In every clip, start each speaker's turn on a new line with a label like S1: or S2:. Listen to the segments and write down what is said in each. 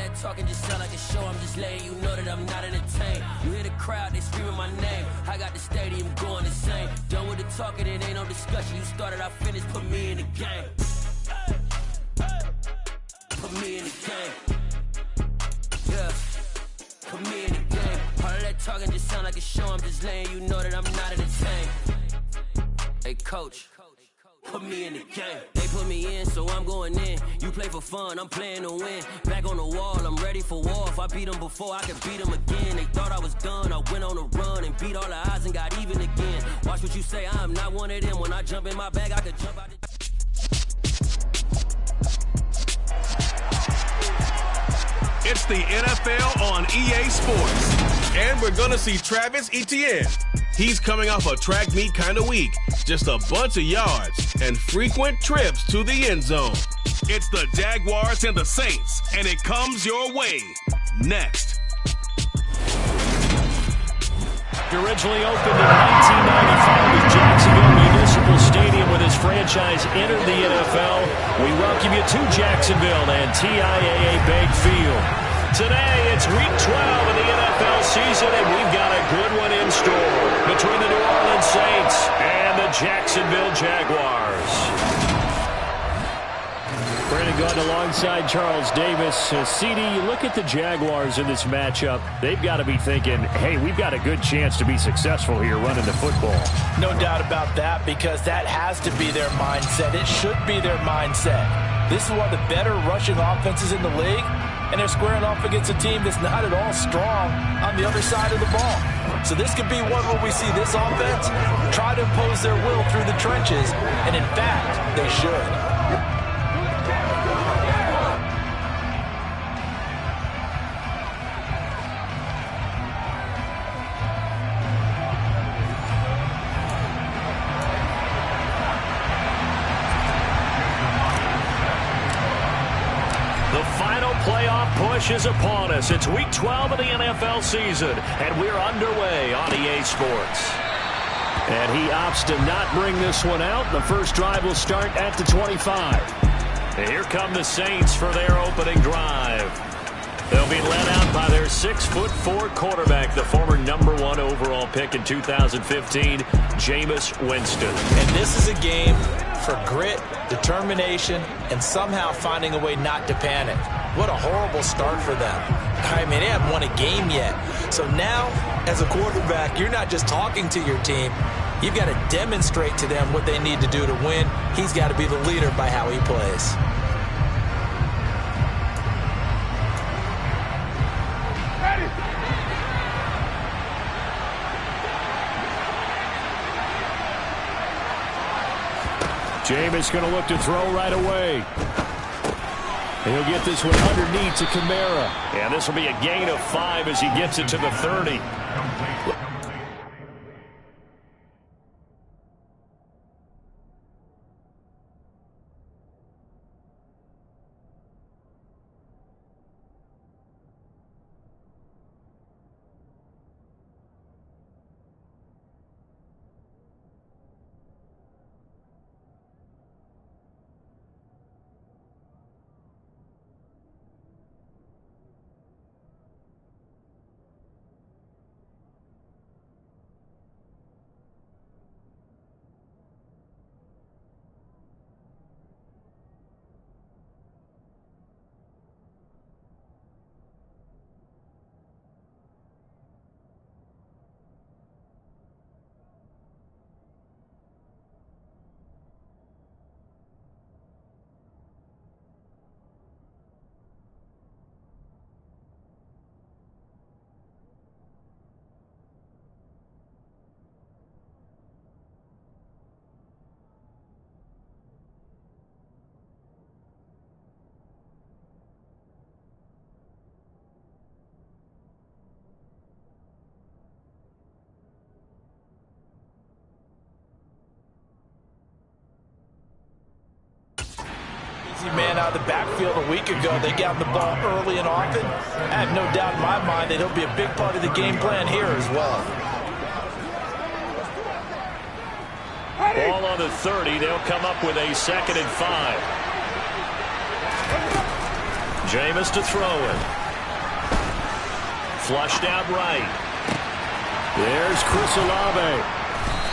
S1: that talking just sound like a show. I'm just letting you know that I'm not entertained. You hear the crowd, they screaming my name. I got the stadium going insane. Done with the talking, it ain't no discussion. You started, I finished, put me in the game. Put me in the game. Yeah. Put me in the game. All of that talking just sound like a show. I'm just letting you know that I'm not entertained. Hey, coach. Put me in the game. They put me in, so I'm going in. You play for fun, I'm playing to win. Back on the wall, I'm ready for war. If I beat them before, I could beat them again. They thought I was done, I went on a run and beat all the odds and got even again. Watch what you say, I'm not one of them. When I jump in my bag, I could jump out the...
S2: It's the NFL on EA Sports. And we're going to see Travis Etienne. He's coming off a track meet kind of week. Just a bunch of yards and frequent trips to the end zone. It's the Jaguars and the Saints, and it comes your way next.
S3: Originally opened in 1995 as Jacksonville Municipal Stadium when his franchise entered the NFL. We welcome you to Jacksonville and TIAA Bank Field. Today, it's Week 12 of the NFL season, and we've got a good one in store between the New Orleans Saints and the Jacksonville Jaguars. Brandon Gordon alongside Charles Davis. CD, you look at the Jaguars in this matchup, they've got to be thinking, hey, we've got a good chance to be successful here running the football.
S4: No doubt about that, because that has to be their mindset. It should be their mindset. This is one of the better rushing offenses in the league, and they're squaring off against a team that's not at all strong on the other side of the ball. So this could be one where we see this offense try to impose their will through the trenches, and in fact, they should.
S3: Playoff push is upon us. It's Week 12 of the NFL season, and we're underway on EA Sports. And he opts to not bring this one out. The first drive will start at the 25. And here come the Saints for their opening drive. They'll be led out by their 6'4" quarterback, the former #1 overall pick in 2015, Jameis Winston.
S4: And this is a game for grit, determination, and somehow finding a way not to panic. What a horrible start for them. I mean, they haven't won a game yet. So now, as a quarterback, you're not just talking to your team. You've got to demonstrate to them what they need to do to win. He's got to be the leader by how he plays.
S3: Jameis going to look to throw right away. He'll get this one underneath to Kamara. And this will be a gain of 5 as he gets it to the 30.
S4: Man out of the backfield a week ago. They got the ball early and often. I have no doubt in my mind that he'll be a big part of the game plan here as well.
S3: Ball on the 30. They'll come up with a 2nd and 5. Jameis to throw it. Flushed out right. There's Chris Olave.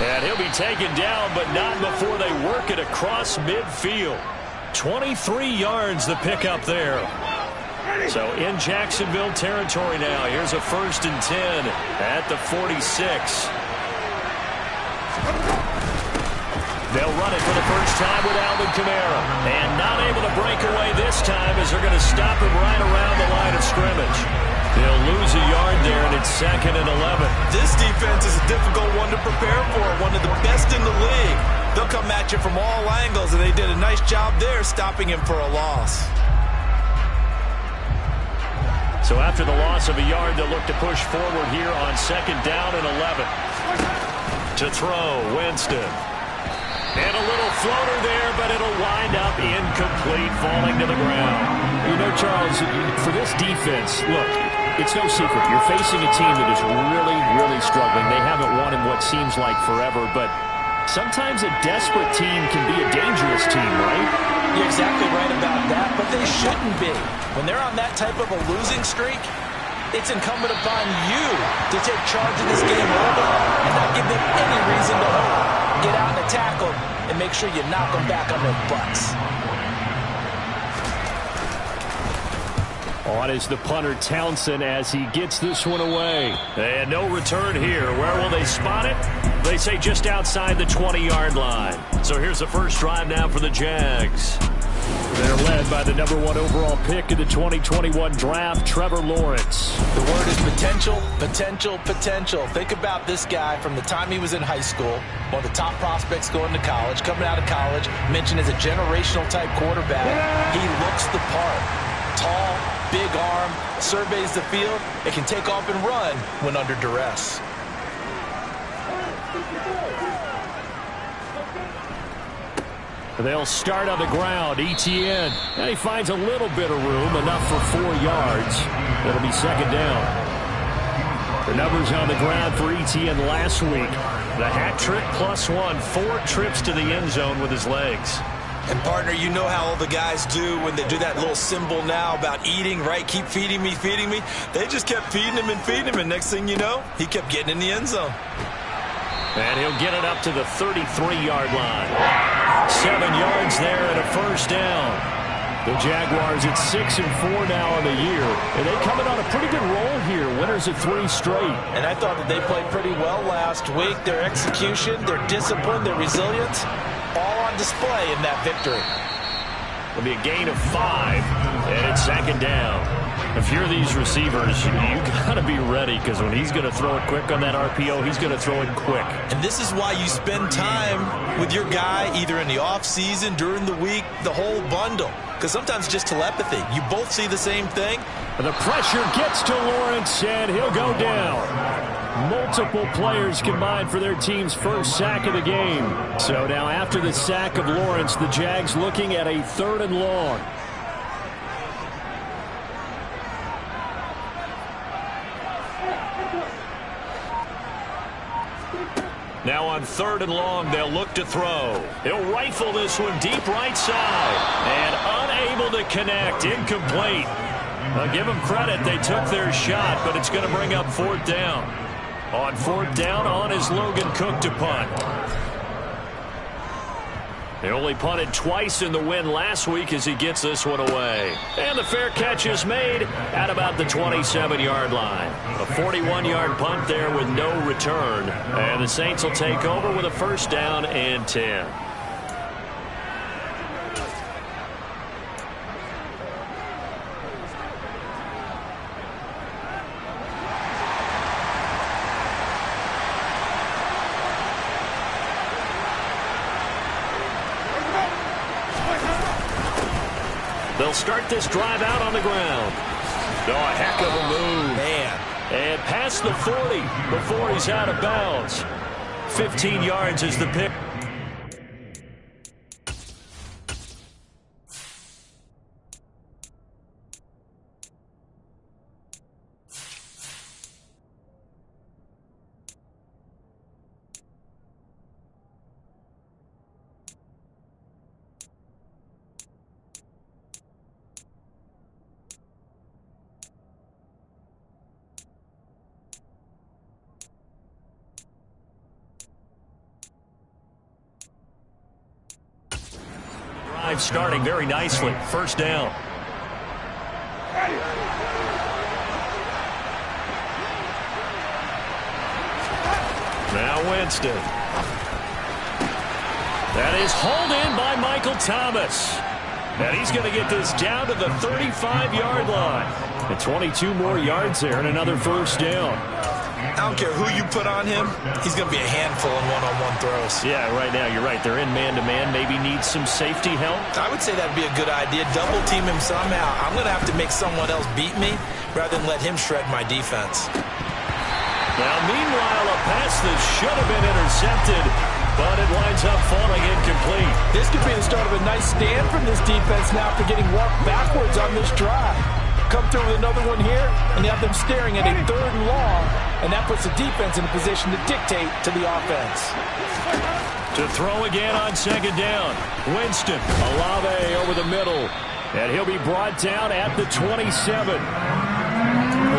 S3: And he'll be taken down, but not before they work it across midfield. 23 yards the pickup there. So in Jacksonville territory now. Here's a 1st and 10 at the 46. They'll run it for the first time with Alvin Kamara. And not able to break away this time as they're going to stop him right around the line of scrimmage. They'll lose a yard there, and it's 2nd and 11.
S4: This defense is a difficult one to prepare for, one of the best in the league. They'll come at you from all angles, and they did a nice job there stopping him for a loss.
S3: So after the loss of a yard, they'll look to push forward here on 2nd down and 11. To throw, Winston. And a little floater there, but it'll wind up incomplete, falling to the ground.
S5: You know, Charles, for this defense, look, it's no secret. You're facing a team that is really, really struggling. They haven't won in what seems like forever, but sometimes a desperate team can be a dangerous team, right?
S4: You're exactly right about that, but they shouldn't be. When they're on that type of a losing streak, it's incumbent upon you to take charge of this game early and not give them any reason to hold. Get out and attack them and make sure you knock them back on their butts.
S3: On is the punter Townsend as he gets this one away. And no return here. Where will they spot it? They say just outside the 20-yard line. So here's the first drive now for the Jags. They're led by the #1 overall pick in the 2021 draft, Trevor Lawrence.
S4: The word is potential, potential, potential. Think about this guy from the time he was in high school, one of the top prospects going to college, coming out of college, mentioned as a generational type quarterback. He looks the part. Tall, big arm, surveys the field. It can take off and run when under duress.
S3: They'll start on the ground. Etienne. And he finds a little bit of room, enough for 4 yards. It'll be 2nd down. The numbers on the ground for Etienne last week. The hat trick +1. 4 trips to the end zone with his legs.
S4: And, partner, you know how all the guys do when they do that little symbol now about eating, right? Keep feeding me, feeding me. They just kept feeding him, and next thing you know, he kept getting in the end zone.
S3: And he'll get it up to the 33-yard line. 7 yards there and a 1st down. The Jaguars at 6-4 now on the year. And they coming on a pretty good roll here. Winners of 3 straight.
S4: And I thought that they played pretty well last week. Their execution, their discipline, their resilience, all on display in that victory.
S3: It'll be a gain of 5, and it's 2nd down. If you're these receivers, you got to be ready, because when he's going to throw it quick on that RPO, he's going to throw it quick.
S4: And this is why you spend time with your guy either in the offseason, during the week, the whole bundle. Because sometimes just telepathy. You both see the same thing.
S3: The pressure gets to Lawrence, and he'll go down. Multiple players combined for their team's first sack of the game. So now after the sack of Lawrence, the Jags looking at a 3rd and long. Now on 3rd and long, they'll look to throw. He'll rifle this one deep right side. And unable to connect. Incomplete. I'll give them credit. They took their shot, but it's going to bring up 4th down. On 4th down, on is Logan Cook to punt. They only punted twice in the win last week as he gets this one away. And the fair catch is made at about the 27-yard line. A 41-yard punt there with no return. And the Saints will take over with a 1st down and 10. They'll start this drive out on the ground. Oh, a heck of a move.
S4: Man.
S3: And past the 40 before he's out of bounds. 15 yards is the pick. drive starting very nicely. First down. Now Winston. That is hauled in by Michael Thomas. And he's going to get this down to the 35-yard line. And 22 more yards there and another first down.
S4: I don't care who you put on him, he's going to be a handful in one-on-one throws.
S3: Yeah, right now, you're right. They're in man-to-man. Maybe needs some safety help.
S4: I would say that would be a good idea. Double team him somehow. I'm going to have to make someone else beat me rather than let him shred my defense.
S3: Now, meanwhile, a pass that should have been intercepted, but it winds up falling incomplete.
S4: This could be the start of a nice stand from this defense now after getting walked backwards on this drive. Come through with another one here, and you have them staring at a 3rd and long, and that puts the defense in a position to dictate to the offense.
S3: To throw again on 2nd down. Winston, Olave over the middle, and he'll be brought down at the 27.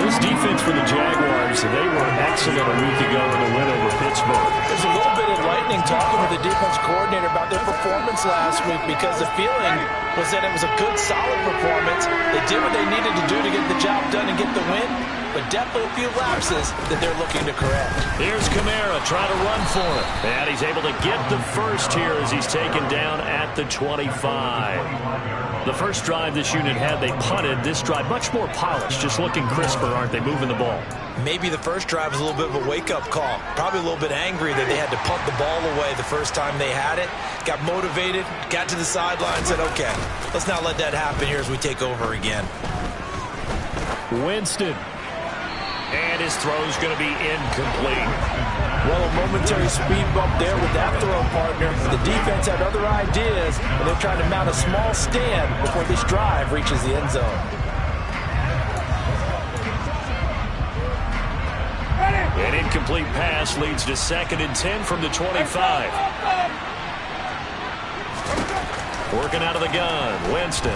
S3: This defense for the Jaguars, they were excellent a week ago in the win over Pittsburgh.
S4: There's a little bit enlightening talking with the defense coordinator about their performance last week because the feeling was that it was a good, solid performance. They did what they needed to do to get the job done and get the win, but definitely a few lapses that they're looking to correct.
S3: Here's Kamara trying to run for it. And he's able to get the first here as he's taken down at the 25. The first drive this unit had, they punted. This drive, much more polished, just looking crisper, aren't they, moving the ball?
S4: Maybe the first drive was a little bit of a wake-up call. Probably a little bit angry that they had to punt the ball away the first time they had it. Got motivated, got to the sideline, said, okay, let's not let that happen here as we take over again.
S3: Winston. And his throw's going to be incomplete.
S4: Well, a momentary speed bump there with that throw, partner. The defense had other ideas, and they're trying to mount a small stand before this drive reaches the end zone.
S3: An incomplete pass leads to 2nd and 10 from the 25. Working out of the gun, Winston.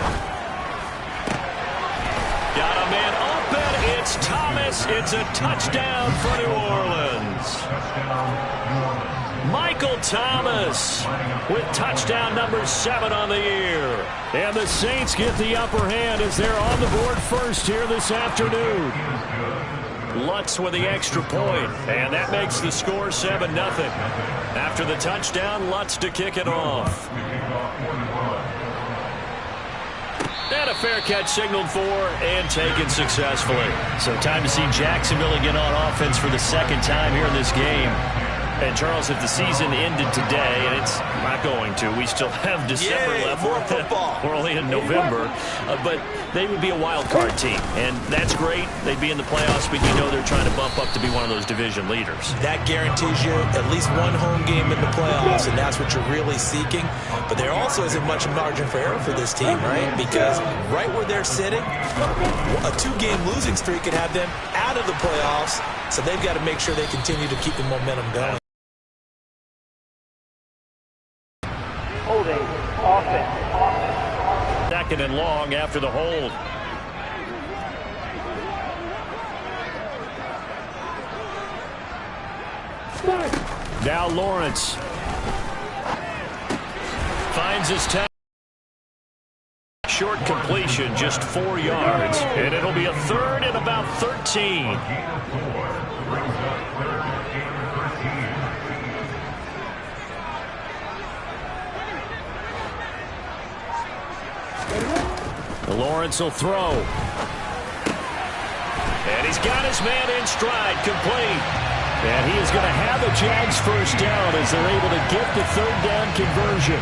S3: Got a man open. It's Thomas. It's a touchdown for New Orleans. Michael Thomas with touchdown number 7 on the year. And the Saints get the upper hand as they're on the board first here this afternoon. Lutz with the extra point, and that makes the score 7-0. After the touchdown, Lutz to kick it off. And a fair catch signaled for and taken successfully. So time to see Jacksonville again on offense for the 2nd time here in this game. And, Charles, if the season ended today, and it's not going to, we still have December left.
S4: More football.
S3: We're only in November. But they would be a wild card team, and that's great. They'd be in the playoffs, but you know they're trying to bump up to be one of those division leaders.
S4: That guarantees you at least one home game in the playoffs, and that's what you're really seeking. But there also isn't much margin for error for this team, right? Because right where they're sitting, a 2-game losing streak could have them out of the playoffs, so they've got to make sure they continue to keep the momentum going.
S6: Holding offense.
S3: 2nd and long after the hold. Now Lawrence finds his tackle. Short completion, just 4 yards, and it'll be a 3rd and about 13. Lawrence will throw. And he's got his man in stride, complete. And he is going to have a Jags first down as they're able to get the 3rd down conversion.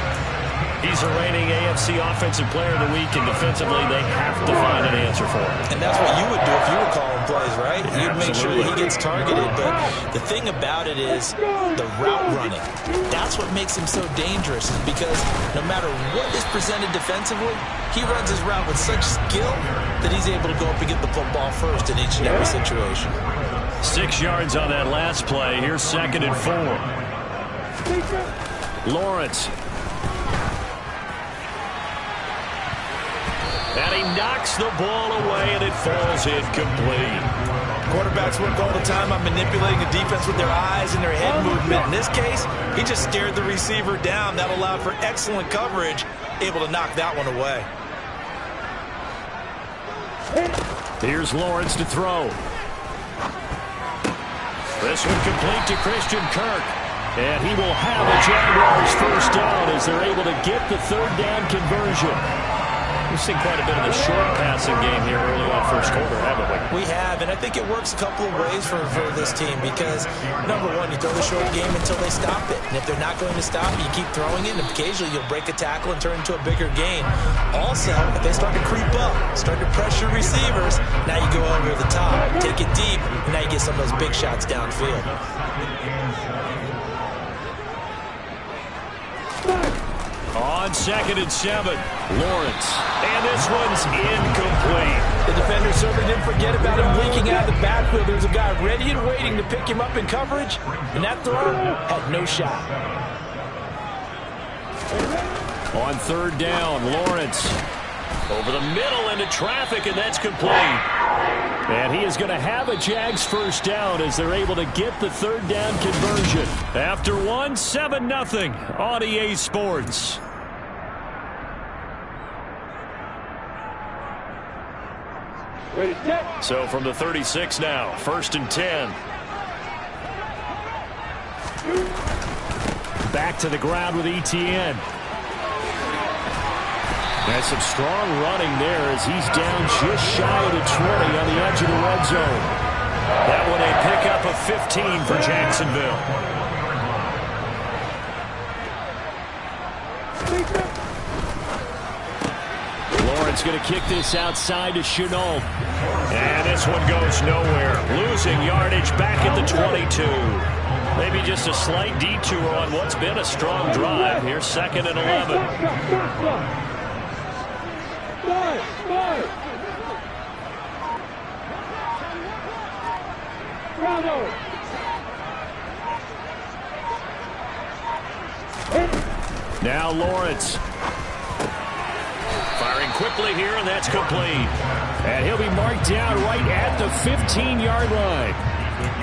S3: He's the reigning AFC Offensive Player of the Week, and defensively they have to find an answer for him.
S4: And that's what you would do if you were calling plays, right? You'd make sure that he gets targeted. But the thing about it is the route running. That's what makes him so dangerous, is because no matter what is presented defensively, he runs his route with such skill that he's able to go up and get the football first in each and every situation.
S3: 6 yards on that last play. Here's 2nd and 4. Lawrence. And he knocks the ball away, and it falls incomplete.
S4: Quarterbacks work all the time on manipulating the defense with their eyes and their head movement. In this case, he just stared the receiver down. That allowed for excellent coverage, able to knock that one away.
S3: Here's Lawrence to throw. This one complete to Christian Kirk. And he will have a Jaguars first down as they're able to get the third down conversion. We've seen quite a bit of the short passing game here early on first quarter, haven't we?
S4: We have, and I think it works a couple of ways for this team because, number one, you throw the short game until they stop it. And if they're not going to stop it, you keep throwing it, and occasionally you'll break a tackle and turn it into a bigger gain. Also, if they start to creep up, start to pressure receivers, now you go over the top, take it deep, and now you get some of those big shots downfield.
S3: On 2nd and 7, Lawrence. And this one's incomplete.
S4: The defender certainly didn't forget about him leaking out of the backfield. There's a guy ready and waiting to pick him up in coverage, and that throw had no shot.
S3: On 3rd down, Lawrence. Over the middle into traffic, and that's complete. And he is going to have a Jags first down as they're able to get the third down conversion. After 7-0 on EA Sports. So from the 36 now, 1st and 10. Back to the ground with ETN. That's some strong running there as he's down just shy of the 20 on the edge of the red zone. That one a pickup of 15 for Jacksonville. Lawrence going to kick this outside to Chenault. And this one goes nowhere. Losing yardage back at the 22. Maybe just a slight detour on what's been a strong drive. Here's 2nd and 11. Now Lawrence. Firing quickly here, and that's complete. And he'll be marked down right at the 15-yard line.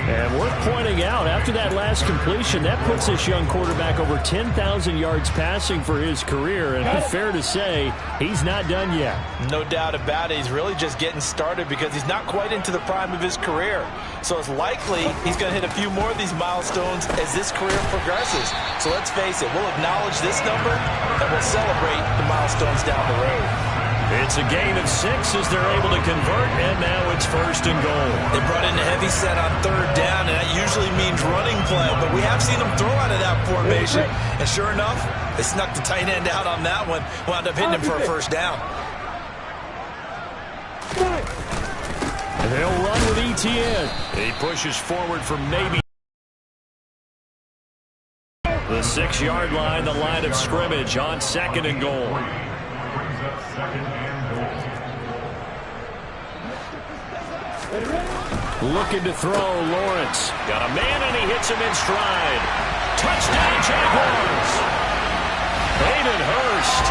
S3: And worth pointing out, after that last completion, that puts this young quarterback over 10,000 yards passing for his career. And fair to say, he's not done yet.
S4: No doubt about it. He's really just getting started because he's not quite into the prime of his career. So it's likely he's going to hit a few more of these milestones as this career progresses. So let's face it, we'll acknowledge this number and we'll celebrate the milestones down the road.
S3: It's a gain of 6 as they're able to convert, and now it's 1st and goal.
S4: They brought in a heavy set on 3rd down, and that usually means running play, but we have seen them throw out of that formation, and sure enough, they snuck the tight end out on that one, wound up hitting him for a first down.
S3: And they'll run with ETN. He pushes forward for maybe the 6-yard line, the line of scrimmage on 2nd and goal. Looking to throw, Lawrence. Got a man, and he hits him in stride. Touchdown, Jaguars. Hayden Hurst,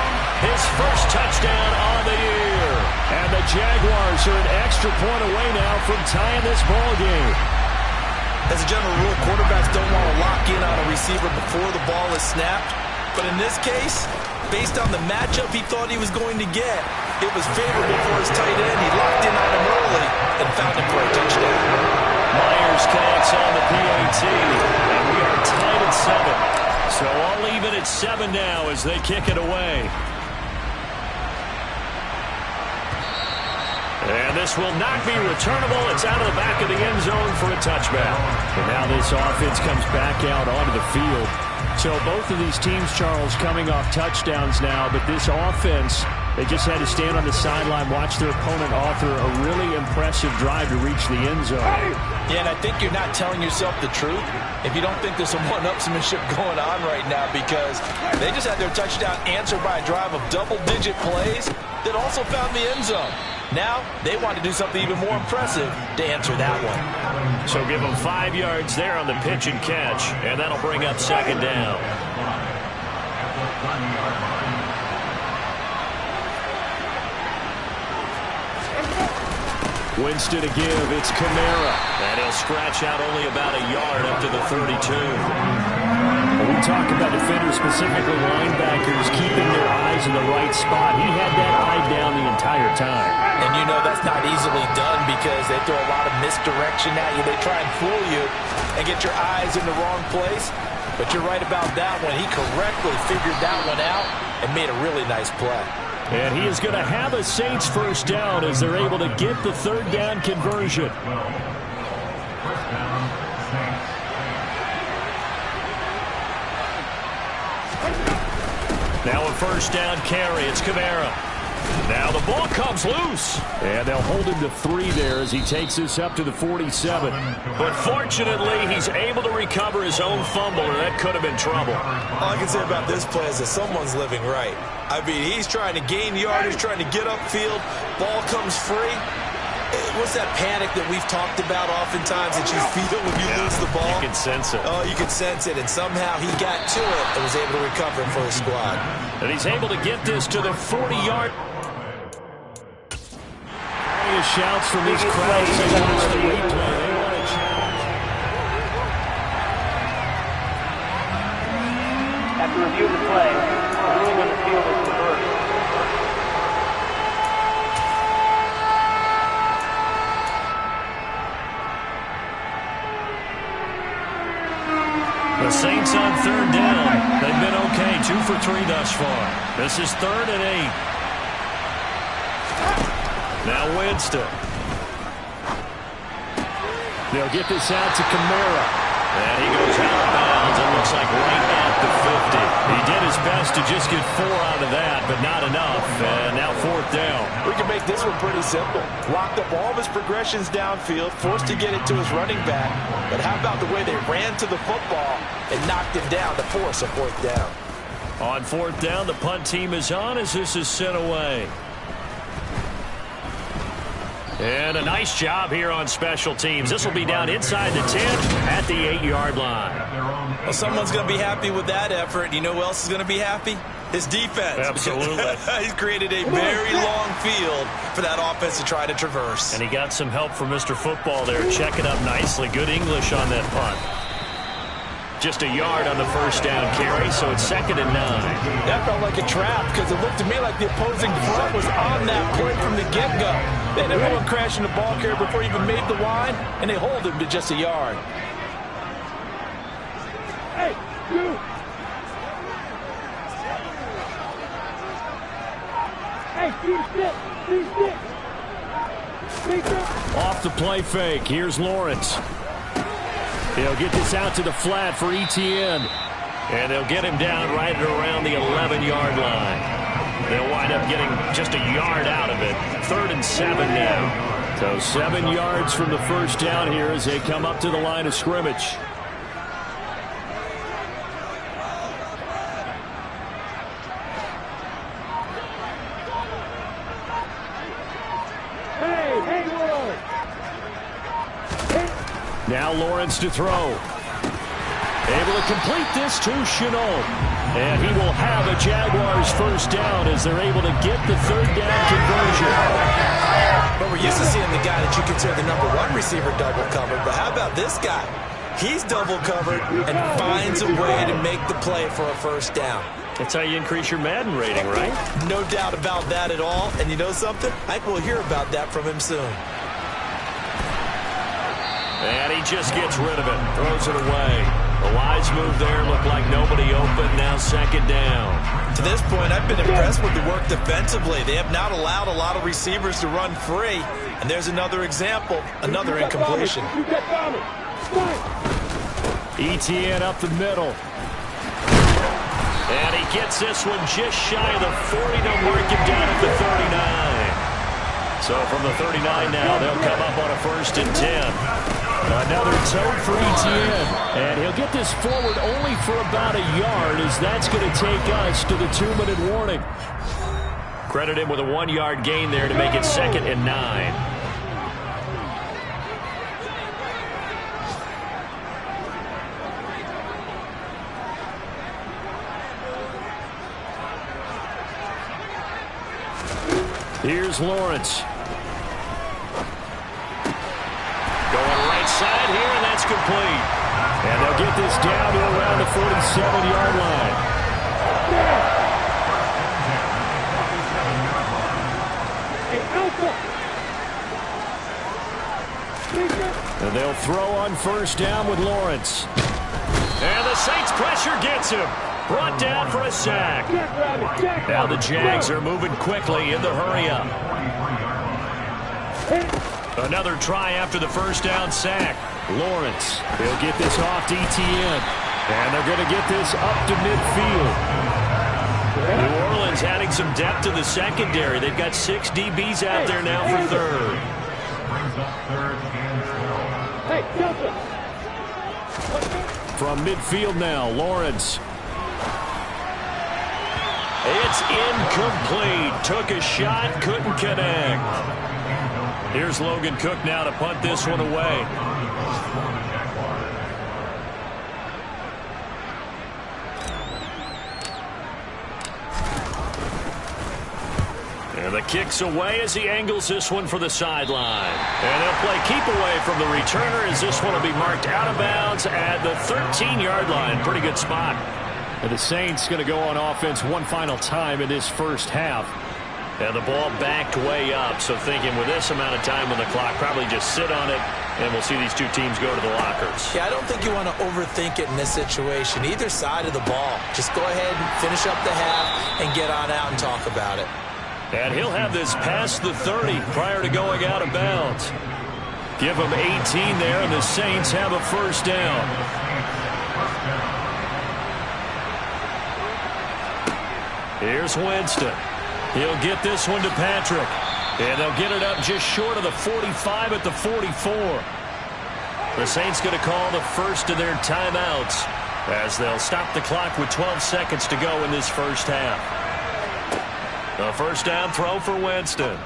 S3: his first touchdown on the year. And the Jaguars are an extra point away now from tying this ball game.
S4: As a general rule, quarterbacks don't want to lock in on a receiver before the ball is snapped. But in this case, based on the matchup he thought he was going to get, it was favorable for his tight end. He locked in on him early and found him for a touchdown.
S3: Myers connects on the PAT, and we are tied at 7. So all even at 7 now as they kick it away. And this will not be returnable. It's out of the back of the end zone for a touchback. And now this offense comes back out onto the field. So both of these teams, Charles, coming off touchdowns now, but this offense, they just had to stand on the sideline, watch their opponent author a really impressive drive to reach the end zone.
S4: Yeah, and I think you're not telling yourself the truth if you don't think there's some one-upsmanship going on right now, because they just had their touchdown answered by a drive of double-digit plays that also found the end zone. Now, they want to do something even more impressive to answer that one.
S3: So give them 5 yards there on the pitch and catch, and that'll bring up 2nd down. Winston to give. It's Kamara. And he'll scratch out only about a yard up to the 32. When we talk about defenders, specifically linebackers, keeping their eyes in the right spot, he had that eye down the entire time.
S4: And you know that's not easily done because they throw a lot of misdirection at you. They try and fool you and get your eyes in the wrong place. But you're right about that one. He correctly figured that one out and made a really nice play.
S3: And he is going to have a Saints first down as they're able to get the third down conversion. Now a first down carry. It's Kamara. Now the ball comes loose. And they'll hold him to 3 there as he takes this up to the 47. But fortunately, he's able to recover his own fumble, or that could have been trouble.
S4: All I can say about this play is that someone's living right. I mean, he's trying to gain yardage, trying to get upfield. Ball comes free. What's that panic that we've talked about oftentimes that you feel when you lose the ball?
S3: You can sense it.
S4: Oh, you can sense it, and somehow he got to it and was able to recover it for his squad.
S3: And he's able to get this to the 40-yard. Shouts from these crowds as they watch the replay. They want a challenge.
S6: After review of the play, the ruling on the field is reversed.
S3: The Saints on third down. They've been okay, 2 for 3 thus far. This is 3rd and 8. Now Winston. They'll get this out to Kamara. And he goes out of bounds. It looks like right at the 50. He did his best to just get 4 out of that, but not enough. And now 4th down.
S4: We can make this one pretty simple. Locked up all of his progressions downfield, forced to get it to his running back. But how about the way they ran to the football and knocked him down to force a 4th down?
S3: On 4th down, the punt team is on as this is sent away. And a nice job here on special teams. This will be down inside the 10 at the 8-yard line.
S4: Well, someone's going to be happy with that effort. You know who else is going to be happy? His defense.
S3: Absolutely.
S4: He's created a very long field for that offense to try to traverse.
S3: And he got some help from Mr. Football there. Check it up nicely. Good English on that punt. Just a yard on the first down carry, so it's 2nd and 9.
S4: That felt like a trap because it looked to me like the opposing front was on that play from the get-go. They had everyone crashing the ball carrier before he even made the line, and they hold him to just a yard.
S6: Hey, you! Hey, sit!
S3: Off the play fake. Here's Lawrence. They'll get this out to the flat for Etienne. And they'll get him down right around the 11-yard line. They'll wind up getting just a yard out of it. 3rd and 7 now. So 7 yards from the first down here as they come up to the line of scrimmage. Now Lawrence to throw. Able to complete this to Chenault. And he will have a Jaguars first down as they're able to get the 3rd down conversion.
S4: But we're used to seeing the guy that you consider the #1 receiver double covered. But how about this guy? He's double covered and finds a way to make the play for a first down.
S3: That's how you increase your Madden rating, right?
S4: No doubt about that at all. And you know something? I think we'll hear about that from him soon.
S3: And he just gets rid of it. Throws it away. The wise move there. Looked like nobody open. Now 2nd down.
S4: To this point, I've been impressed with the work defensively. They have not allowed a lot of receivers to run free. And there's another example. Another incompletion.
S3: Etienne up the middle. And he gets this one just shy of the 40 to mark him down at the 39. So from the 39 now, they'll come up on a 1st and 10. Another tote for Etienne. And he'll get this forward only for about a yard as that's going to take us to the 2-minute warning. Credit him with a 1-yard gain there to make it 2nd and 9. Here's Lawrence. Going right side here, and that's complete. And they'll get this down to around the 47-yard line. And they'll throw on first down with Lawrence. And the Saints pressure gets him. Brought down for a sack. Now the Jags are moving quickly in the hurry-up. Another try after the first down sack. Lawrence, he'll get this off to ETN. And they're going to get this up to midfield. New Orleans adding some depth to the secondary. They've got 6 DBs out there now for third. From midfield now, Lawrence. It's incomplete. Took a shot, couldn't connect. Here's Logan Cook now to punt this one away. And the kick's away as he angles this one for the sideline. And they'll play keep away from the returner as this one will be marked out of bounds at the 13-yard line. Pretty good spot. And the Saints going to go on offense one final time in this first half. And the ball backed way up. So thinking with this amount of time on the clock, probably just sit on it, and we'll see these two teams go to the lockers.
S4: Yeah, I don't think you want to overthink it in this situation. Either side of the ball. Just go ahead and finish up the half and get on out and talk about it.
S3: And he'll have this past the 30 prior to going out of bounds. Give him 18 there, and the Saints have a first down. Here's Winston. He'll get this one to Patrick. And they'll get it up just short of the 45 at the 44. The Saints going to call the first of their timeouts as they'll stop the clock with 12 seconds to go in this first half. A first down throw for Winston.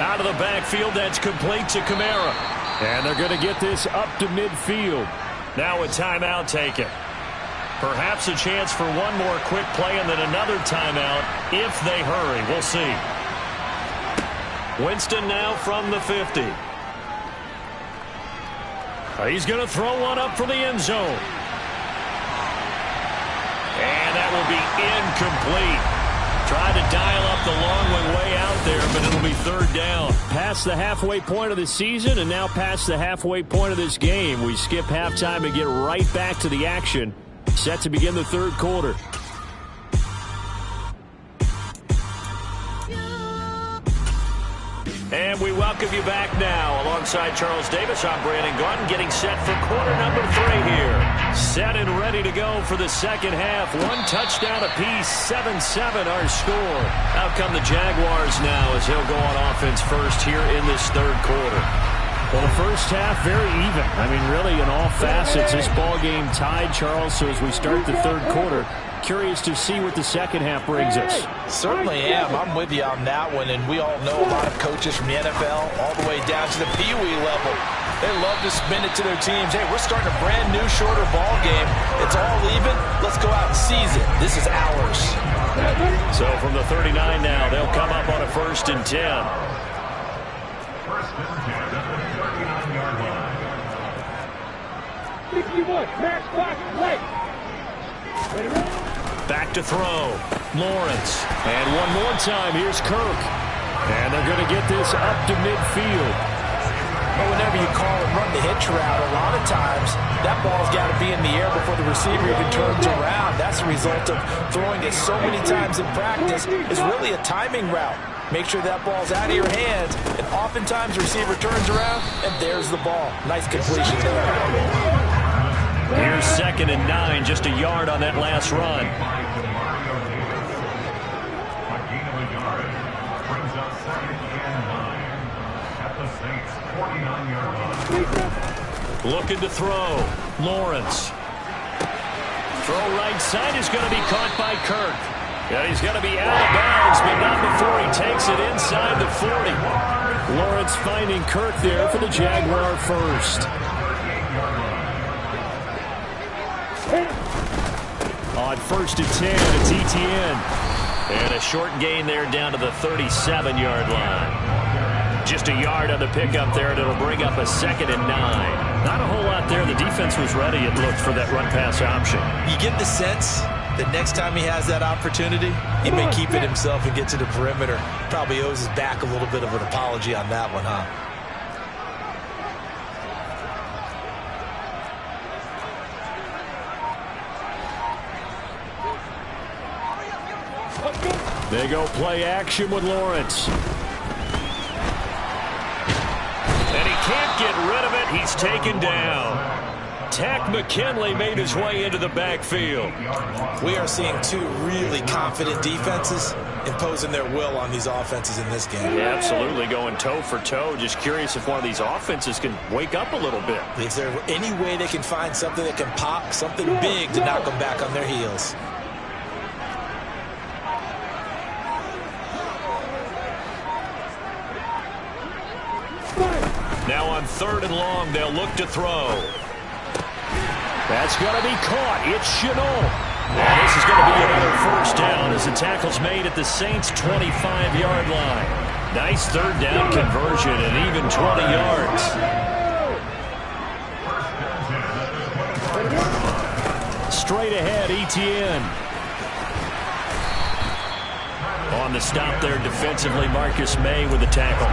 S3: Out of the backfield, that's complete to Kamara. And they're going to get this up to midfield. Now a timeout taken. Perhaps a chance for one more quick play and then another timeout if they hurry. We'll see. Winston now from the 50. He's going to throw one up for the end zone. And that will be incomplete. Tried to dial up the long one way out there, but it'll be third down. Past the halfway point of the season and now past the halfway point of this game. We skip halftime and get right back to the action. Set to begin the third quarter. And we welcome you back now. Alongside Charles Davis, I'm Brandon Gaudin, getting set for quarter number 3 here. Set and ready to go for the second half. One touchdown apiece, 7-7 our score. Out come the Jaguars now as he'll go on offense first here in this third quarter. Well, the first half, very even. I mean, really, in all facets, this ball game tied, Charles. So as we start the third quarter, curious to see what the second half brings us.
S4: Certainly am. I'm with you on that one. And we all know a lot of coaches from the NFL all the way down to the Pee Wee level. They love to spin it to their teams. Hey, we're starting a brand new, shorter ball game. It's all even. Let's go out and seize it. This is ours.
S3: So from the 39 now, they'll come up on a 1st and 10. Back to throw. Lawrence. And one more time, here's Kirk. And they're going to get this up to midfield.
S4: Well, whenever you call and run the hitch route, a lot of times that ball's got to be in the air before the receiver even turns around. That's the result of throwing it so many times in practice. Is really a timing route. Make sure that ball's out of your hands, and oftentimes the receiver turns around, and there's the ball. Nice completion there.
S3: Here's 2nd and 9, just a yard on that last run. Looking to throw. Lawrence. Throw right side is going to be caught by Kirk. And he's going to be out of bounds, but not before he takes it inside the 40. Lawrence finding Kirk there for the Jaguar first. On 1st and 10, it's ETN. And a short gain there down to the 37-yard line. Just a yard on the pickup there, and it'll bring up a 2nd and 9. Not a whole lot there. The defense was ready, it looked, for that run-pass option.
S4: You get the sense that next time he has that opportunity, he may keep it himself and get to the perimeter. Probably owes his back a little bit of an apology on that one, huh?
S3: They go play action with Lawrence. And he can't get rid of it. He's taken down. Tack McKinley made his way into the backfield.
S4: We are seeing two really confident defenses imposing their will on these offenses in this game.
S3: Yeah, absolutely, going toe for toe. Just curious if one of these offenses can wake up a little bit.
S4: Is there any way they can find something that can pop, something big to knock them back on their heels?
S3: Now on 3rd and long, they'll look to throw. That's going to be caught. It's Chenault. And this is going to be another 1st down as the tackle's made at the Saints' 25-yard line. Nice 3rd down conversion and even 20 yards. Straight ahead, Etienne. On the stop there defensively, Marcus May with the tackle.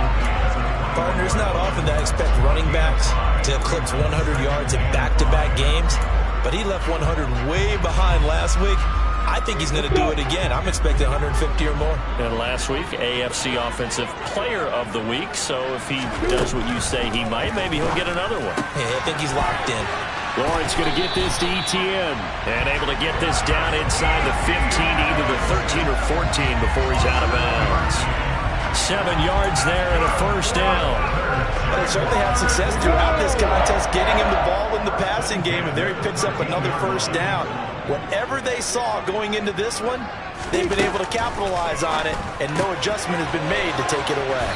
S4: Partner, it's not often that I expect running backs to eclipse 100 yards in back-to-back games, but he left 100 way behind last week. I think he's going to do it again. I'm expecting 150 or more.
S3: And last week, AFC Offensive Player of the Week, so if he does what you say he might, maybe he'll get another one.
S4: Yeah, I think he's locked in.
S3: Lawrence going to get this to Etienne, and able to get this down inside the 15, either the 13 or 14 before he's out of bounds. 7 yards there and a 1st down.
S4: But they certainly had success throughout this contest, getting him the ball in the passing game, and there he picks up another 1st down. Whatever they saw going into this one, they've been able to capitalize on it, and no adjustment has been made to take it away.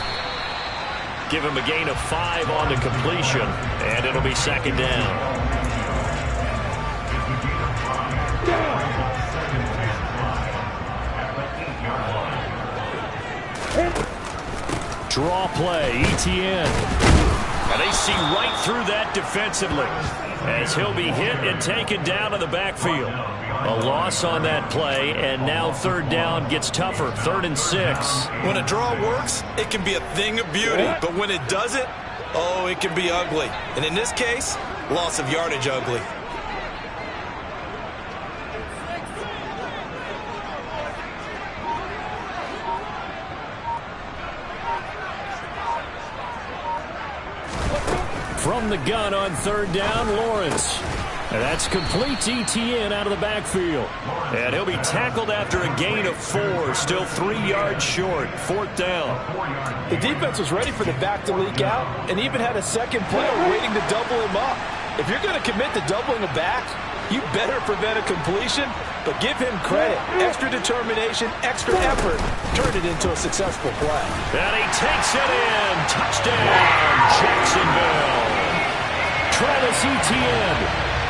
S3: Give him a gain of 5 on the completion, and it'll be 2nd down. Draw play, Etienne. And they see right through that defensively as he'll be hit and taken down in the backfield. A loss on that play, and now 3rd down gets tougher, 3rd and 6.
S4: When a draw works, it can be a thing of beauty. But when it doesn't, oh, it can be ugly. And in this case, loss of yardage ugly.
S3: From the gun on 3rd down, Lawrence. And that's complete to Etienne out of the backfield. And he'll be tackled after a gain of 4, still 3 yards short, 4th down.
S4: The defense was ready for the back to leak out and even had a second player waiting to double him up. If you're going to commit to doubling a back, you better prevent a completion, but give him credit. Extra determination, extra effort, turned it into a successful play.
S3: And he takes it in. Touchdown, Jacksonville. Travis Etienne.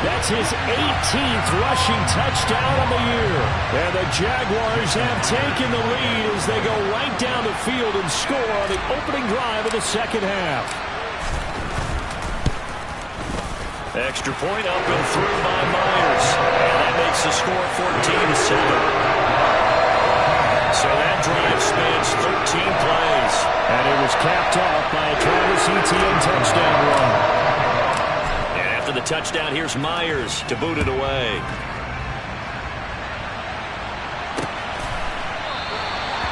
S3: That's his 18th rushing touchdown of the year. And the Jaguars have taken the lead as they go right down the field and score on the opening drive of the 2nd half. Extra point up and through by Myers. And that makes the score 14-7. So that drive spans 13 plays. And it was capped off by a Travis Etienne touchdown run. And after the touchdown, here's Myers to boot it away.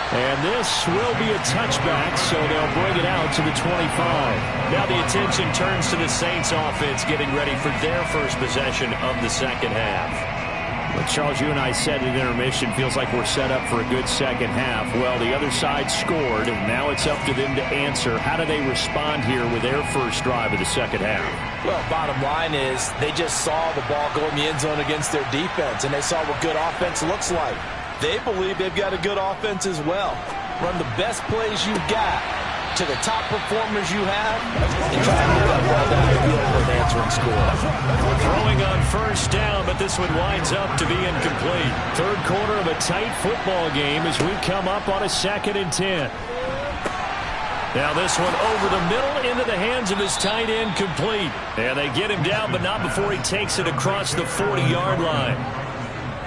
S3: And this will be a touchback, so they'll bring it out to the 25. Now the attention turns to the Saints offense getting ready for their first possession of the 2nd half. Well, Charles, you and I said at intermission, feels like we're set up for a good 2nd half. Well, the other side scored, and now it's up to them to answer. How do they respond here with their first drive of the 2nd half?
S4: Well, bottom line is they just saw the ball go in the end zone against their defense, and they saw what good offense looks like. They believe they've got a good offense as well. Run the best plays you've got to the top performers you have and try to move that ball down the field for an answering score.
S3: Throwing on 1st down, but this one winds up to be incomplete. 3rd quarter of a tight football game as we come up on a 2nd and 10. Now this one over the middle into the hands of his tight end, complete. And they get him down, but not before he takes it across the 40-yard line.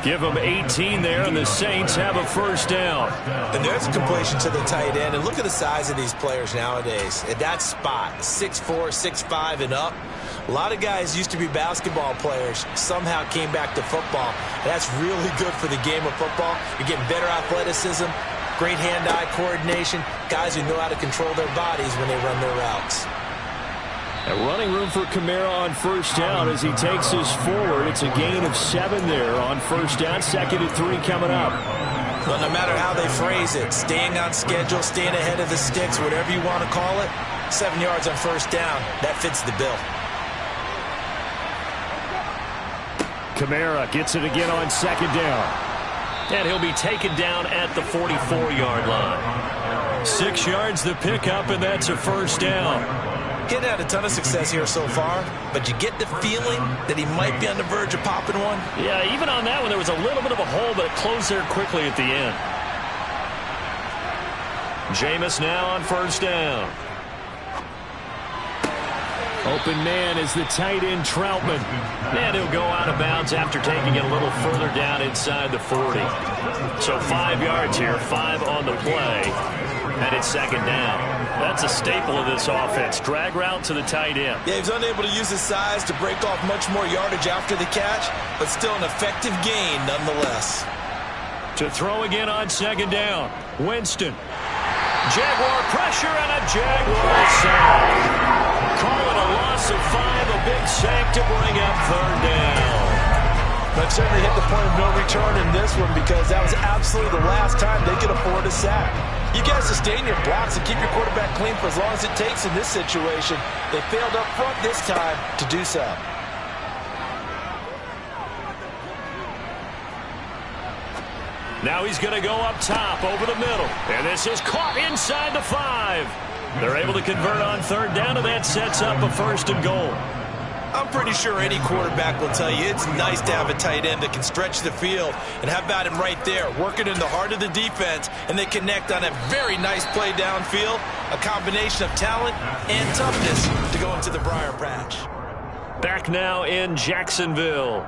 S3: Give him 18 there, and the Saints have a first down.
S4: And there's a completion to the tight end. And look at the size of these players nowadays. At that spot, 6'4", 6'5", and up. A lot of guys used to be basketball players, somehow came back to football. And that's really good for the game of football. You're getting better athleticism, great hand-eye coordination, guys who know how to control their bodies when they run their routes.
S5: A running room for Kamara on first down as he takes this forward. It's a gain of 7 there on first down. 2nd and 3 coming up.
S4: But no matter how they phrase it, staying on schedule, staying ahead of the sticks, whatever you want to call it, 7 yards on first down, that fits the bill.
S3: Kamara gets it again on 2nd down. And he'll be taken down at the 44-yard line. 6 yards the pickup, and that's a first down.
S4: He hadn't had a ton of success here so far, but you get the feeling that he might be on the verge of popping one.
S3: Yeah, even on that one, there was a little bit of a hole, but it closed there quickly at the end. Jameis now on first down.
S5: Open man is the tight end, Troutman.
S3: And he'll go out of bounds after taking it a little further down inside the 40. So 5 yards here, 5 on the play, and it's 2nd down. That's a staple of this offense. Drag route to the tight end.
S4: Yeah, he was unable to use his size to break off much more yardage after the catch, but still an effective gain nonetheless.
S3: To throw again on 2nd down. Winston. Jaguar pressure and a Jaguar sack. Call it a loss of 5, a big sack to bring up 3rd down.
S4: But certainly hit the point of no return in this one because that was absolutely the last time they could afford a sack. You got to sustain your blocks and keep your quarterback clean for as long as it takes in this situation. They failed up front this time to do so.
S3: Now he's going to go up top over the middle. And this is caught inside the 5. They're able to convert on 3rd down, and that sets up a 1st and goal.
S4: I'm pretty sure any quarterback will tell you it's nice to have a tight end that can stretch the field, and how about him right there, working in the heart of the defense, and they connect on a very nice play downfield, a combination of talent and toughness to go into the briar patch.
S3: Back now in Jacksonville.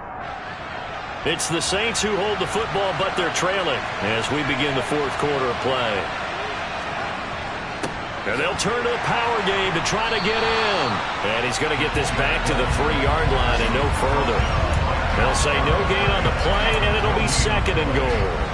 S3: It's the Saints who hold the football, but they're trailing as we begin the 4th quarter of play. And they'll turn to the power game to try to get in. And he's going to get this back to the 3-yard line and no further. They'll say no gain on the play, and it'll be 2nd and goal.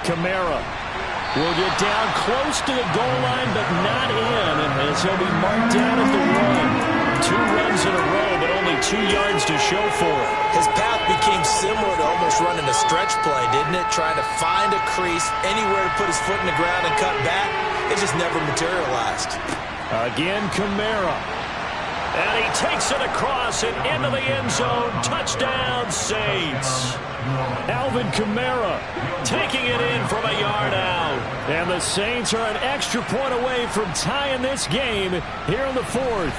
S5: Kamara will get down close to the goal line, but not in, as he'll be marked down at the 1. 2 runs in a row, but only 2 yards to show for it.
S4: His path became similar to almost running a stretch play, didn't it? Trying to find a crease, anywhere to put his foot in the ground and cut back. It just never materialized.
S5: Again, Kamara.
S3: And he takes it across and into the end zone. Touchdown, Saints.
S5: Alvin Kamara
S3: taking it in from a yard out.
S5: And the Saints are an extra point away from tying this game here in the 4th.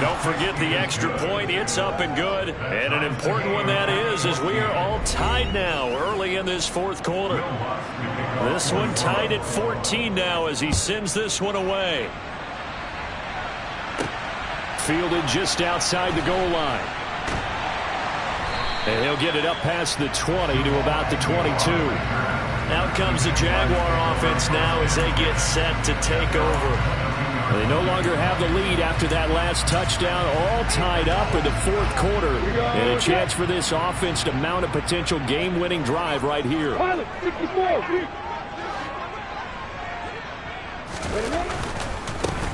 S3: Don't forget the extra point. It's up and good. And an important one that is, as we are all tied now early in this 4th quarter. This one tied at 14 now as he sends this one away.
S5: Fielded just outside the goal line. And he'll get it up past the 20 to about the 22.
S3: Out comes the Jaguar offense now as they get set to take over.
S5: They no longer have the lead after that last touchdown, all tied up in the 4th quarter. And a chance for this offense to mount a potential game-winning drive right here.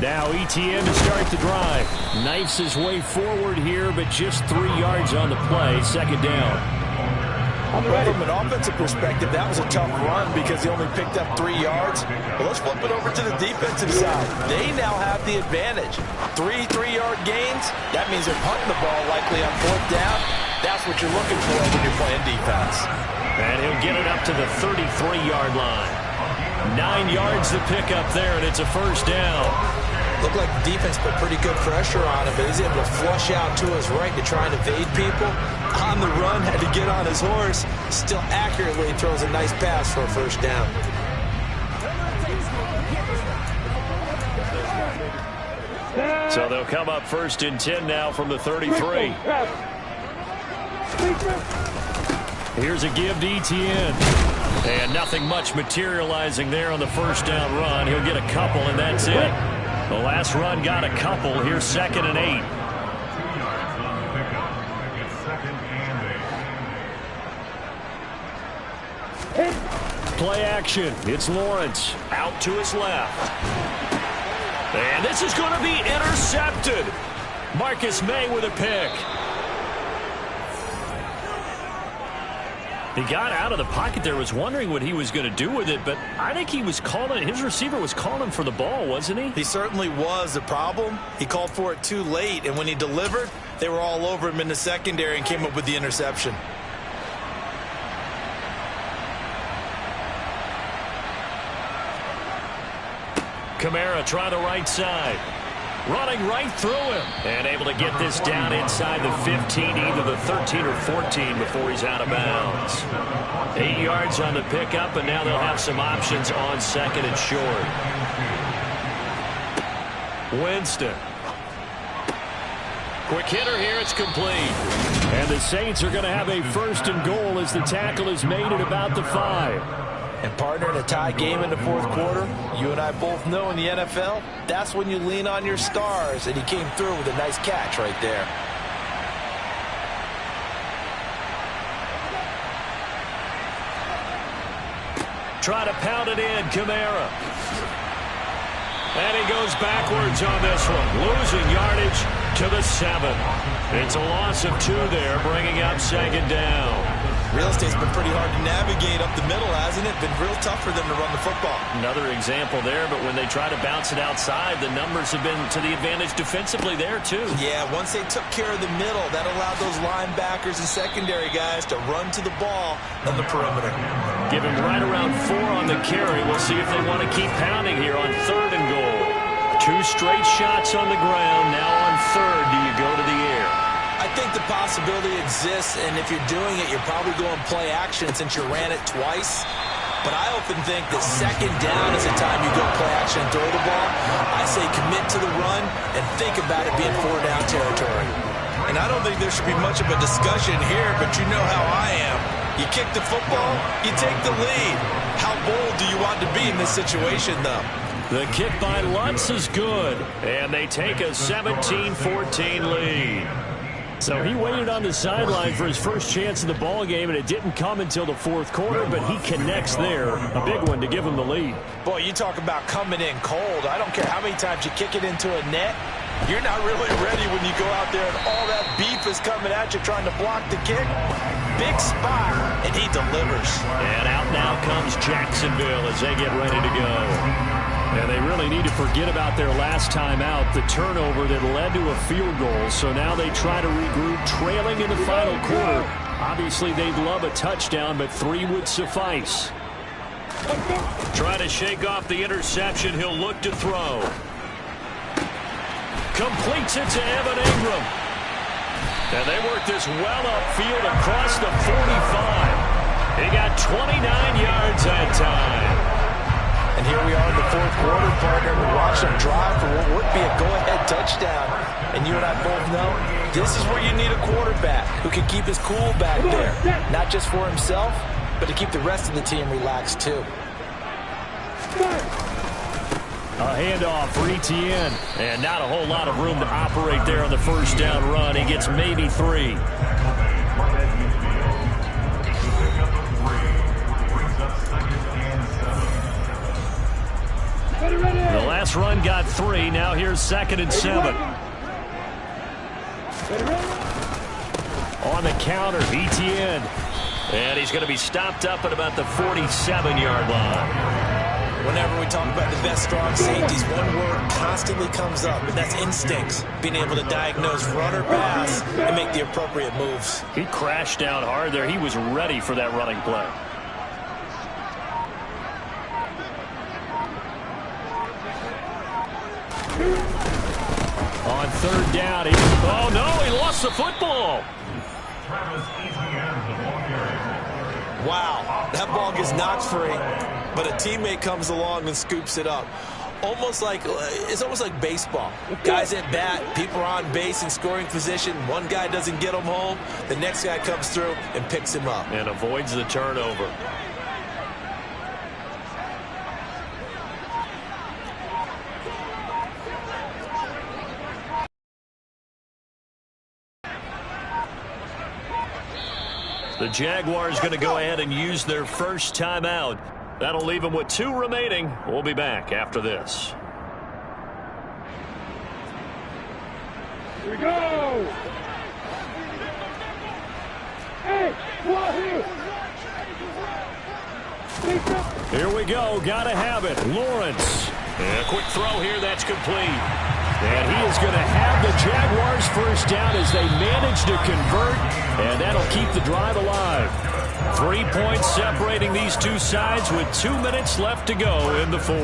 S5: Now Etienne to start the drive. Knifes his way forward here, but just 3 yards on the play. 2nd down.
S4: Well, from an offensive perspective, that was a tough run because he only picked up 3 yards. But let's flip it over to the defensive side. They now have the advantage. 3 3-yard gains. That means they're punting the ball likely on 4th down. That's what you're looking for when you're playing defense.
S3: And he'll get it up to the 33-yard line. 9 yards to pick up there, and it's a first down.
S4: Looked like the defense put pretty good pressure on him, but he's able to flush out to his right to try and evade people. On the run, had to get on his horse. Still accurately throws a nice pass for a first down.
S3: So they'll come up 1st and 10 now from the 33. Here's a give to Etienne. And nothing much materializing there on the first down run. He'll get a couple, and that's it. The last run got a couple. Here's 2nd and 8. Play action. It's Lawrence out to his left. And this is going to be intercepted. Marcus May with a pick. He got out of the pocket there, was wondering what he was going to do with it, but I think he was calling, his receiver was calling for the ball, wasn't he?
S4: He certainly was. The problem, he called for it too late, and when he delivered, they were all over him in the secondary and came up with the interception.
S3: Kamara try the right side. Running right through him. And able to get this down inside the 15, either the 13 or 14 before he's out of bounds. 8 yards on the pickup, and now they'll have some options on 2nd and short. Winston. Quick hitter here, it's complete. And the Saints are going to have a 1st and goal as the tackle is made at about the 5.
S4: And partner, in a tie game in the 4th quarter, you and I both know in the NFL, that's when you lean on your stars, and he came through with a nice catch right there.
S3: Try to pound it in, Kamara. And he goes backwards on this one, losing yardage to the 7. It's a loss of 2 there, bringing up 2nd down.
S4: Real estate's been pretty hard to navigate up the middle, hasn't it? Been real tough for them to run the football.
S3: Another example there, but when they try to bounce it outside, the numbers have been to the advantage defensively there, too.
S4: Yeah, once they took care of the middle, that allowed those linebackers and secondary guys to run to the ball on the perimeter.
S3: Give him right around 4 on the carry. We'll see if they want to keep pounding here on 3rd and goal. 2 straight shots on the ground. Now on 3rd, do you go to the air?
S4: I think the possibility exists, and if you're doing it, you're probably going play action since you ran it twice. But I often think that 2nd down is the time you go play action and throw the ball. I say commit to the run and think about it being 4-down territory. And I don't think there should be much of a discussion here, but you know how I am. You kick the football, you take the lead. How bold do you want to be in this situation, though?
S3: The kick by Lutz is good, and they take a 17-14 lead. So he waited on the sideline for his first chance of the ball game, and it didn't come until the 4th quarter, but he connects there. A big one to give him the lead.
S4: Boy, you talk about coming in cold. I don't care how many times you kick it into a net. You're not really ready when you go out there and all that beef is coming at you trying to block the kick. Big spot, and he delivers.
S3: And out now comes Jacksonville as they get ready to go. And they really need to forget about their last time out, the turnover that led to a field goal. So now they try to regroup, trailing in the final quarter. Obviously, they'd love a touchdown, but 3 would suffice. Try to shake off the interception. He'll look to throw. Completes it to Evan Ingram. And they work this well upfield across the 45. He got 29 yards that time.
S4: And here we are in the 4th quarter, partner. We watch them drive for what would be a go-ahead touchdown. And you and I both know this is where you need a quarterback who can keep his cool back there. Not just for himself, but to keep the rest of the team relaxed, too.
S3: A handoff for Etienne. And not a whole lot of room to operate there on the 1st down run. He gets maybe 3. The last run got 3. Now here's 2nd and 7. On the counter, Etienne. And he's going to be stopped up at about the 47-yard line.
S4: Whenever we talk about the best strong safeties, one word constantly comes up, and that's instincts. Being able to diagnose run or pass and make the appropriate moves.
S3: He crashed down hard there. He was ready for that running play. On third down, oh no, he lost the football.
S4: Wow, that ball gets knocked free, but a teammate comes along and scoops it up. It's almost like baseball. Guys at bat, people are on base in scoring position. One guy doesn't get him home. The next guy comes through and picks him up.
S3: And avoids the turnover. The Jaguars going to go ahead and use their first timeout. That'll leave them with 2 remaining. We'll be back after this.
S6: Here we go! Hey,
S3: here we go. Got to have it. Lawrence. And a quick throw here. That's complete. And he is going to have the Jaguars first down as they manage to convert. And that'll keep the drive alive. 3 points separating these two sides with 2 minutes left to go in the fourth.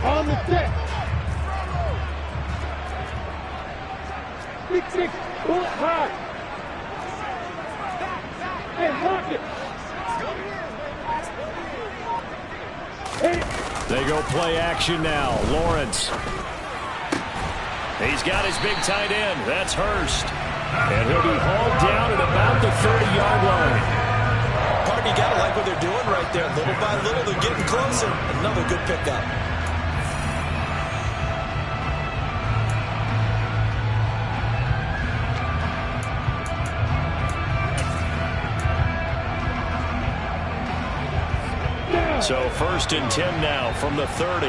S6: On the set. Big six, pull it high. Hey, lock it.
S3: They go play action now. Lawrence. He's got his big tight end. That's Hurst. And he'll be hauled down at about the 30-yard line.
S4: Partner, you got to like what they're doing right there. Little by little, they're getting closer. Another good pickup.
S3: So 1st and 10 now from the 30.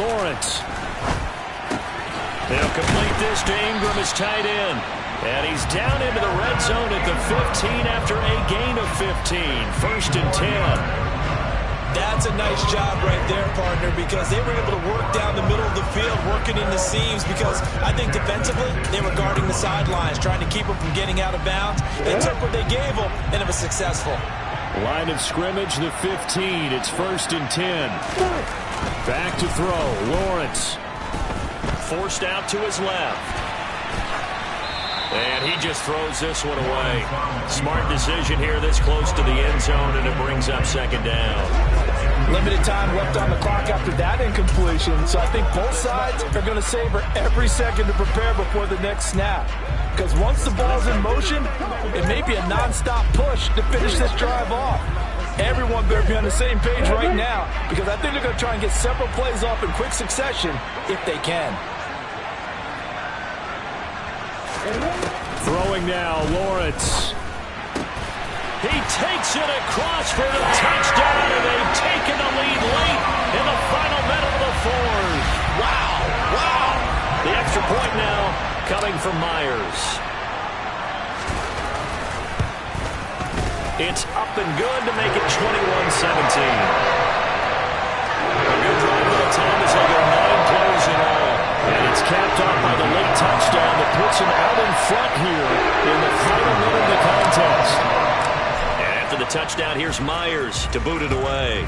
S3: Lawrence. They'll complete this to Ingram, his tight end. And he's down into the red zone at the 15 after a gain of 15. 1st and 10.
S4: That's a nice job right there, partner, because they were able to work down the middle of the field, working in the seams, because I think defensively they were guarding the sidelines, trying to keep them from getting out of bounds. They took what they gave them, and it was successful.
S3: Line of scrimmage, the 15. It's 1st and 10. Back to throw. Lawrence. Forced out to his left. And he just throws this one away. Smart decision here this close to the end zone, and it brings up 2nd down.
S4: Limited time left on the clock after that incompletion, so I think both sides are going to savor every second to prepare before the next snap. Because once the ball's in motion, it may be a non-stop push to finish this drive off. Everyone better be on the same page right now, because I think they're going to try and get several plays off in quick succession if they can.
S3: Throwing now, Lawrence. He takes it across for the touchdown, and they've taken the lead late in the final minute of the fourth. Wow, wow. The extra point now coming from Myers. It's up and good to make it 21-17. A good drive for the time as they go 9 plays in all. And it's capped off by the late touchdown that puts him out in front here in the final minute of the contest. And after the touchdown, here's Myers to boot it away.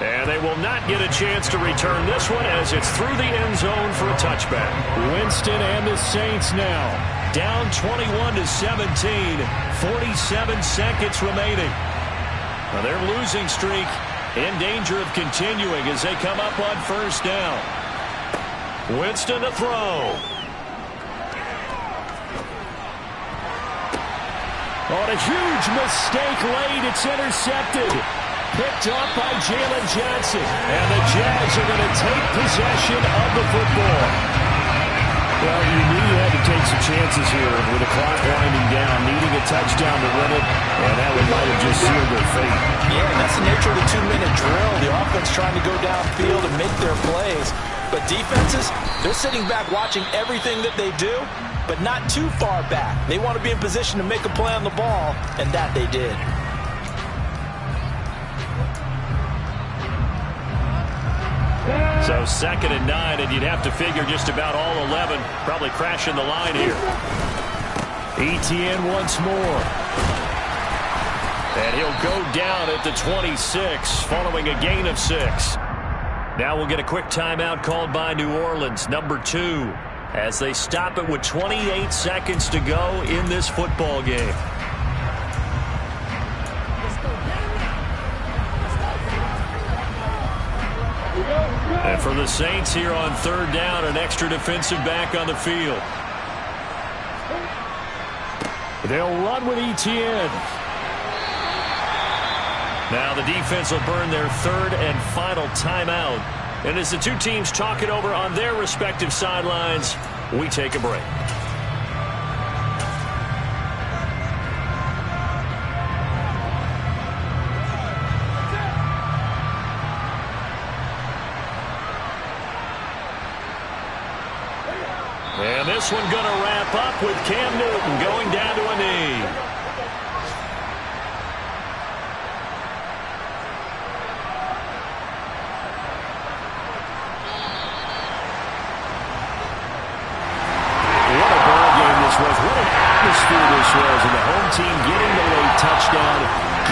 S3: And they will not get a chance to return this one as it's through the end zone for a touchback. Winston and the Saints now down 21-17, 47 seconds remaining. Now their losing streak in danger of continuing as they come up on 1st down. Winston to throw. On a huge mistake late, it's intercepted. Picked up by Jalen Johnson. And the Jags are going to take possession of the football. Well, you knew you had to take some chances here with the clock winding down, needing a touchdown to win it, and that one might have just sealed their fate.
S4: Yeah, that's the nature of the 2-minute drill. The offense trying to go downfield and make their plays. But defenses, they're sitting back watching everything that they do, but not too far back. They want to be in position to make a play on the ball, and that they did.
S3: So 2nd and 9, and you'd have to figure just about all 11 probably crashing the line here. Etienne once more. And he'll go down at the 26 following a gain of 6. Now we'll get a quick timeout called by New Orleans, number 2, as they stop it with 28 seconds to go in this football game. And for the Saints here on 3rd down, an extra defensive back on the field. They'll run with Etienne. Now the defense will burn their 3rd and final timeout. And as the two teams talk it over on their respective sidelines, we take a break. And this one going to wrap up with Cam Newton going down to a knee. This was, and the home team getting the late touchdown,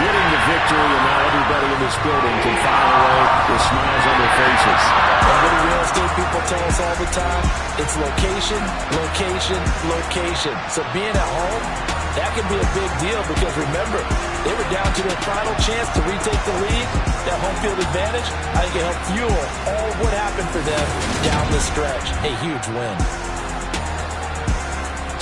S3: getting the victory, and now everybody in this building can file away with smiles on their faces.
S4: And what do real estate people tell us all the time? It's location, location, location. So being at home, that can be a big deal because remember, they were down to their final chance to retake the lead. That home field advantage, I think it helped fuel all of what happened for them down the stretch. A huge win.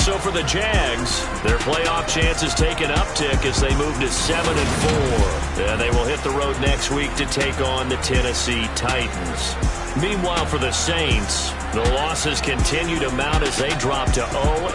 S3: So for the Jags, their playoff chances take an uptick as they move to 7-4. And they will hit the road next week to take on the Tennessee Titans. Meanwhile, for the Saints, the losses continue to mount as they drop to 0